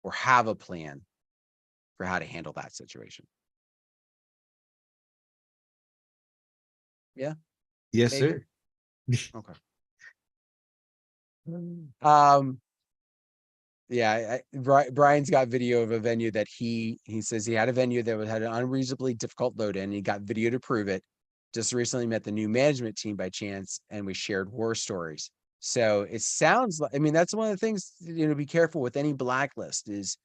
or have a plan for how to handle that situation. Yeah. Yes, Maybe. sir. Okay. Yeah, Brian's got video of a venue that he says he had a venue that had an unreasonably difficult load in, and he got video to prove it. Just recently met the new management team by chance, and we shared war stories. So it sounds like, I mean, that's one of the things, be careful with any blacklist is,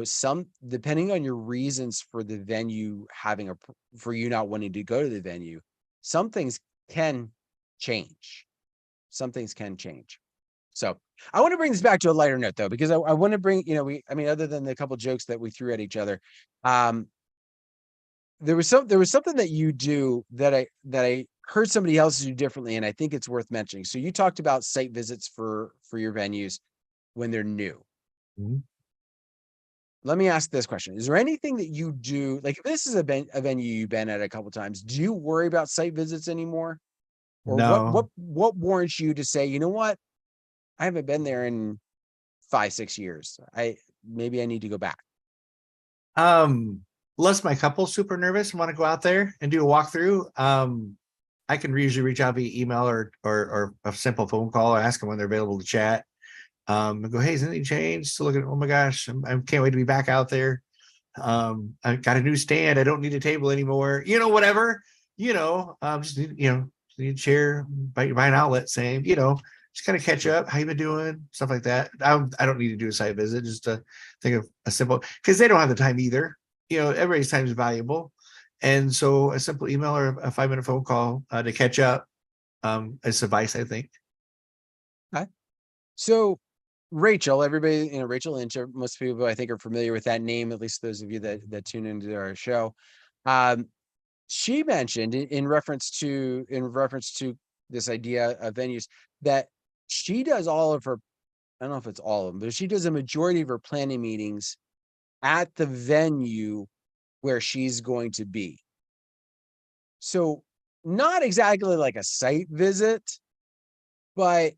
some, depending on your reasons for the venue for you not wanting to go to the venue, some things can change. Some things can change. So I want to bring this back to a lighter note though, because I want to bring, other than the couple jokes that we threw at each other, there was something that you do that I heard somebody else do differently, and I think it's worth mentioning. So you talked about site visits for your venues when they're new. Mhm. Let me ask this question. Is there anything that you do, like if this is a venue you've been at a couple of times, do you worry about site visits anymore? Or No. what warrants you to say, you know what? I haven't been there in 5-6 years. Maybe I need to go back. Unless my couple's super nervous and want to go out there and do a walkthrough, I can usually reach out via email or a simple phone call or ask them when they're available to chat. And go, hey, has anything changed? So look at, oh my gosh, I can't wait to be back out there. I got a new stand. I don't need a table anymore. Whatever. Just need a chair, buy an outlet, same. Just kind of catch up. How you been doing? Stuff like that. I don't need to do a site visit. Just to think of a simple, because they don't have the time either. Everybody's time is valuable, and so a simple email or a 5-minute phone call to catch up is suffice, I think. Okay. So Rachel, everybody, Rachel Lynch, most people I think are familiar with that name, at least those of you that tune into our show. She mentioned in reference to this idea of venues that she does all of her, I don't know if it's all of them, but she does a majority of her planning meetings at the venue where she's going to be. So not exactly like a site visit, but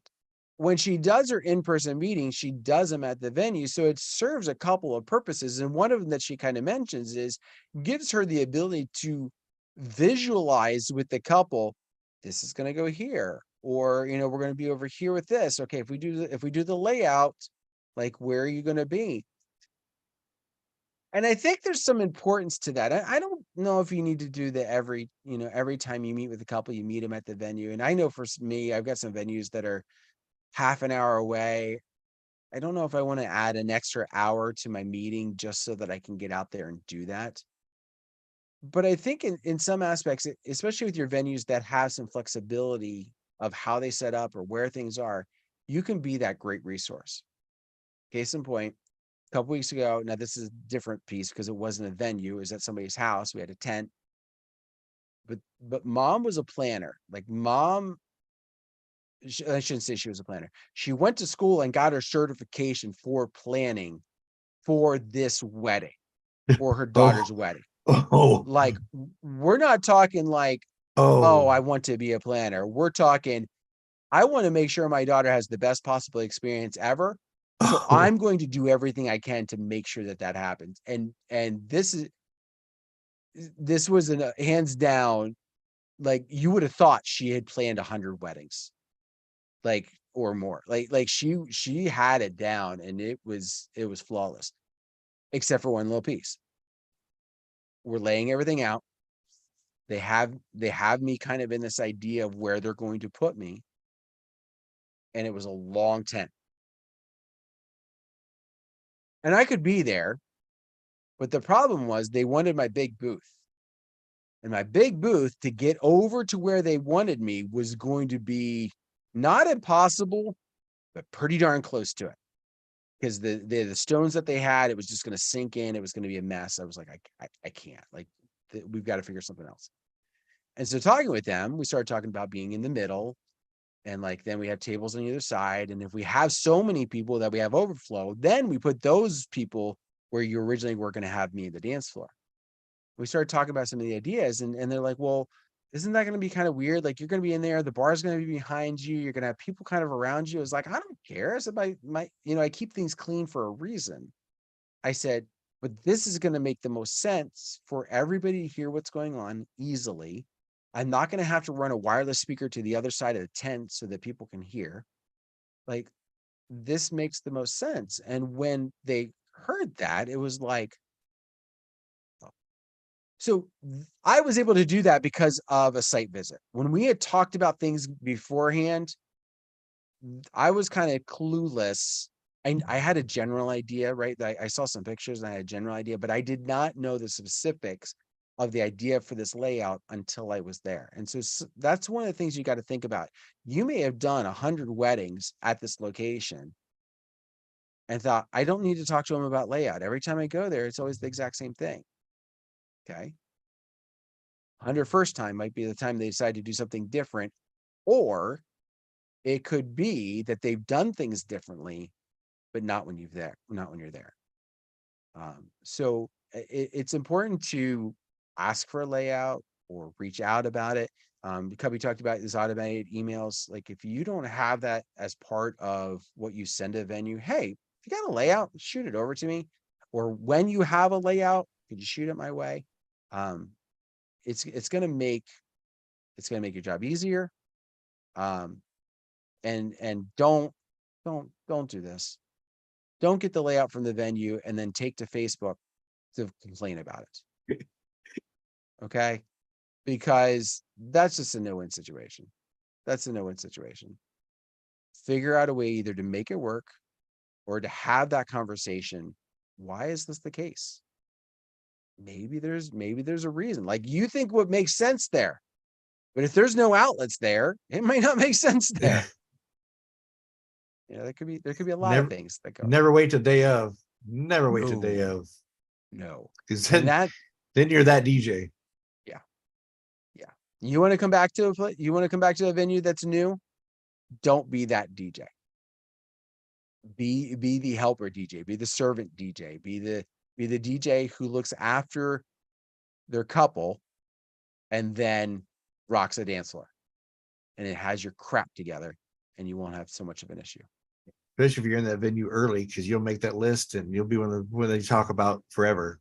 when she does her in-person meetings, she does them at the venue. So it serves a couple of purposes. And one of them that she kind of mentions is gives her the ability to visualize with the couple, this is going to go here, or, we're going to be over here with this. Okay. If we do the layout, like, where are you going to be? And I think there's some importance to that. I don't know if you need to do that every time you meet with a couple, you meet them at the venue. And I know for me, I've got some venues that are half an hour away. I don't know if I want to add an extra hour to my meeting just so that I can get out there and do that. But I think in some aspects, especially with your venues that have some flexibility of how they set up or where things are, you can be that great resource. Case in point, a couple weeks ago, now this is a different piece because it wasn't a venue, it was at somebody's house. We had a tent. But mom was a planner. Like mom, I shouldn't say she was a planner. She went to school and got her certification for planning for this wedding, for her daughter's Oh, wedding. oh, Like, we're not talking like, oh, I oh, want to be a planner. We're talking, I want to make sure my daughter has the best possible experience ever. So oh, I'm going to do everything I can to make sure that happens. And this was a hands down, like, you would have thought she had planned 100 weddings, like, or more. Like she had it down, and it was flawless, except for one little piece. We're laying everything out. They have me kind of in this idea of where they're going to put me, and it was a long tent. And I could be there, but the problem was they wanted my big booth. And my big booth, to get over to where they wanted me, was going to be not impossible, but pretty darn close to it. Because the stones that they had, it was just going to sink in. It was going to be a mess. I was like, I can't. Like, we've got to figure something else. And so talking with them, we started talking about being in the middle. And like, then we have tables on either side. And if we have so many people that we have overflow, then we put those people where you originally were going to have me in the dance floor. We started talking about some of the ideas, and they're like, well, isn't that going to be kind of weird? Like, you're going to be in there, the bar's going to be behind you, you're going to have people kind of around you. I was like, I don't care. I said, I keep things clean for a reason. I said, but this is going to make the most sense for everybody to hear what's going on easily. I'm not going to have to run a wireless speaker to the other side of the tent so that people can hear. Like, this makes the most sense. And when they heard that, it was like, so I was able to do that because of a site visit. When we had talked about things beforehand, I was kind of clueless. I had a general idea, right? I saw some pictures and I had a general idea, but I did not know the specifics of the idea for this layout until I was there. And so that's one of the things you got to think about. You may have done 100 weddings at this location and thought, I don't need to talk to them about layout. Every time I go there, it's always the exact same thing. Okay. 101st time might be the time they decide to do something different, or it could be that they've done things differently, but not when you're there. So it's important to ask for a layout or reach out about it. Cubbie talked about these automated emails. Like if you don't have that as part of what you send to a venue, hey, if you got a layout, shoot it over to me. Or when you have a layout, could you shoot it my way? It's gonna make your job easier. And don't do this. Don't get the layout from the venue and then take to Facebook to complain about it. Okay? Because that's just a no-win situation. That's a no-win situation. Figure out a way either to make it work or to have that conversation. Why is this the case? Maybe there's a reason. Like you think what makes sense there, but if there's no outlets there, it might not make sense there. Yeah, there could be a lot of things that go. Never wait till day of. Never wait till day of. No, because then you're that DJ. Yeah. You want to come back to a venue that's new? Don't be that DJ. Be the helper DJ. Be the servant DJ. Be the DJ who looks after their couple, and then rocks a dance floor, and it has your crap together, and you won't have so much of an issue. Especially if you're in that venue early, because you'll make that list and you'll be one they talk about forever.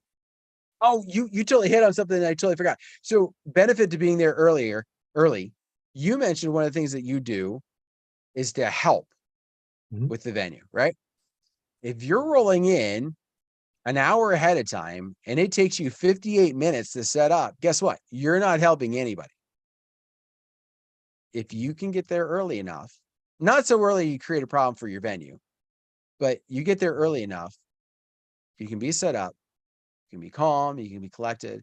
Oh, you totally hit on something that I totally forgot. So benefit to being there early. You mentioned one of the things that you do is to help with the venue, right? If you're rolling in an hour ahead of time and it takes you 58 minutes to set up, guess what? You're not helping anybody. If you can get there early enough, not so early you create a problem for your venue, but you get there early enough, you can be set up, you can be calm, you can be collected.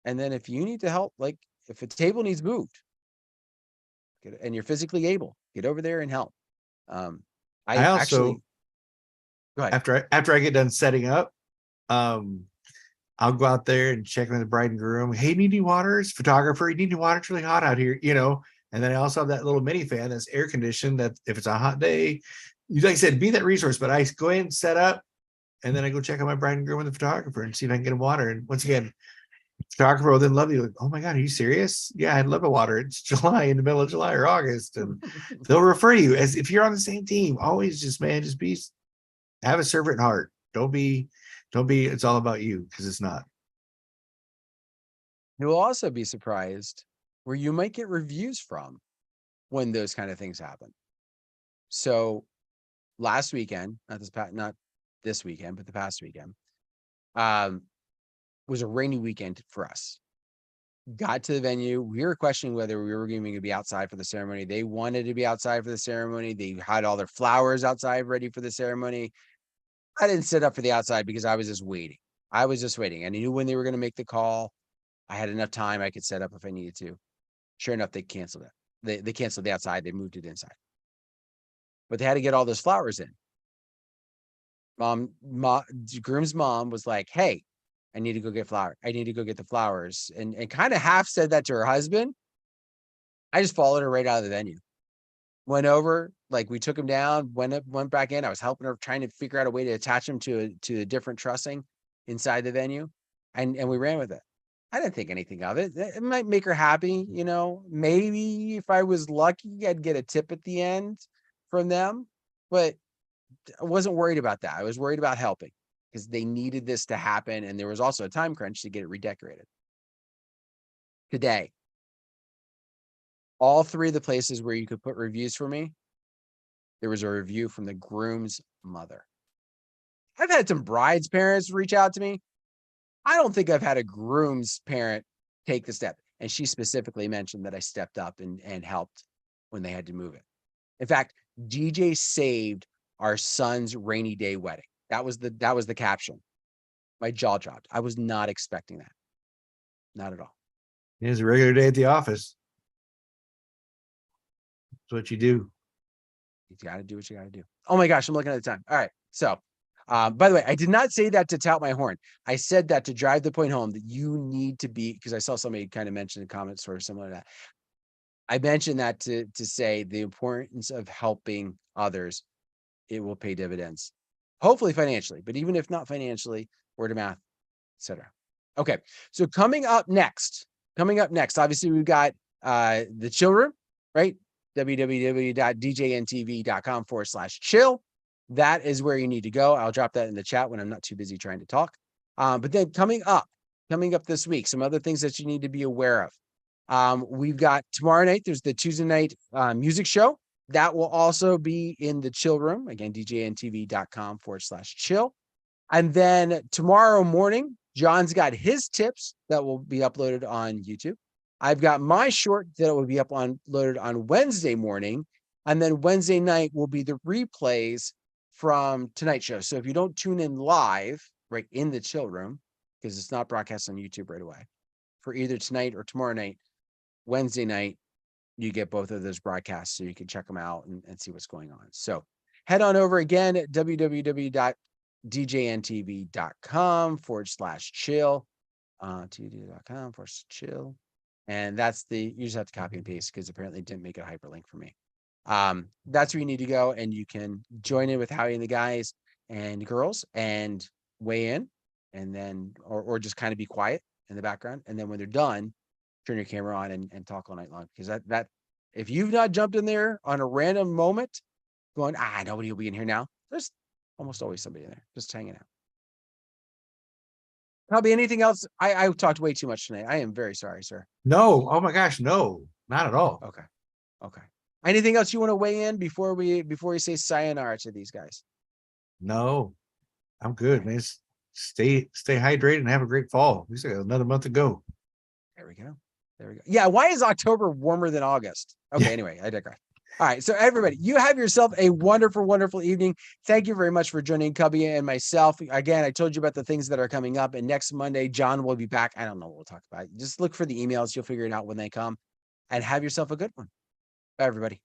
And then if you need to help, like if a table needs moved and you're physically able, get over there and help. I also, go ahead. After I get done setting up, I'll go out there and check with the bride and groom. Hey, need any waters? Photographer, you need any water? It's really hot out here, And then I also have that little mini fan that's air conditioned, that if it's a hot day, like I said, be that resource. But I go ahead and set up, and then I go check on my bride and groom and the photographer and see if I can get them water. And once again, photographer will then love you. Like, oh my God, are you serious? Yeah, I'd love a water. It's July, in the middle of July or August. And they'll refer you as if you're on the same team. Always just have a servant heart. Don't be, it's all about you, because it's not. You'll also be surprised where you might get reviews from when those kind of things happen. So last weekend, not this weekend, but the past weekend, was a rainy weekend for us. Got to the venue. We were questioning whether we were going to be outside for the ceremony. They wanted to be outside for the ceremony. They had all their flowers outside ready for the ceremony. I didn't sit up for the outside because I was just waiting. I knew when they were going to make the call. I had enough time. I could set up if I needed to. Sure enough, they canceled it. They canceled the outside. They moved it inside. But they had to get all those flowers in. Groom's mom was like, hey, I need to go get flowers. I need to go get the flowers. And kind of half said that to her husband. I just followed her right out of the venue. Went over, like we took him down, went back in. I was helping her, trying to figure out a way to attach him to a different trussing inside the venue. And we ran with it. I didn't think anything of it. It might make her happy, maybe if I was lucky, I'd get a tip at the end from them, but I wasn't worried about that. I was worried about helping because they needed this to happen. And there was also a time crunch to get it redecorated. Today, all three of the places where you could put reviews for me, there was a review from the groom's mother. I've had some bride's parents reach out to me. I don't think I've had a groom's parent take the step. And she specifically mentioned that I stepped up and helped when they had to move it. In fact, DJ saved our son's rainy day wedding. That was the caption. My jaw dropped. I was not expecting that. Not at all. It's a regular day at the office. That's what you do. You got to do what you got to do. Oh my gosh, I'm looking at the time. All right. So, by the way, I did not say that to tout my horn. I said that to drive the point home that you need to be, because I saw somebody kind of mention in the comments sort of similar to that. I mentioned that to say the importance of helping others. It will pay dividends, hopefully financially, but even if not financially, word of mouth, etc. Okay. So coming up next, obviously we've got the chill room, right? www.djntv.com/chill. That is where you need to go. I'll drop that in the chat when I'm not too busy trying to talk. But then coming up this week, some other things that you need to be aware of. We've got tomorrow night, there's the Tuesday night music show. That will also be in the chill room. Again, djntv.com/chill. And then tomorrow morning, John's got his tips that will be uploaded on YouTube. I've got my short that will be uploaded on Wednesday morning. And then Wednesday night will be the replays from tonight's show. So if you don't tune in live, right in the chill room, because it's not broadcast on YouTube right away, for either tonight or tomorrow night, Wednesday night, you get both of those broadcasts so you can check them out and see what's going on. So head on over again at www.djntv.com/chill, td.com/chill. And that's you just have to copy and paste because apparently it didn't make a hyperlink for me. That's where you need to go, and you can join in with Howie and the guys and girls and weigh in, and then, or just kind of be quiet in the background. And then when they're done, turn your camera on and talk all night long. Because that if you've not jumped in there on a random moment going, nobody will be in here now, there's almost always somebody in there just hanging out. Probably anything else? I talked way too much tonight. I am very sorry, sir. No. Oh my gosh. No, not at all. Okay. Anything else you want to weigh in before we say sayonara to these guys? No, I'm good, man. Stay hydrated and have a great fall. We still got another month to go. There we go. Yeah, why is October warmer than August? Okay, yeah. Anyway, I digress. All right, so everybody, you have yourself a wonderful, wonderful evening. Thank you very much for joining Cubbie and myself. Again, I told you about the things that are coming up, and next Monday, John will be back. I don't know what we'll talk about. Just look for the emails. You'll figure it out when they come, and have yourself a good one. Bye, everybody.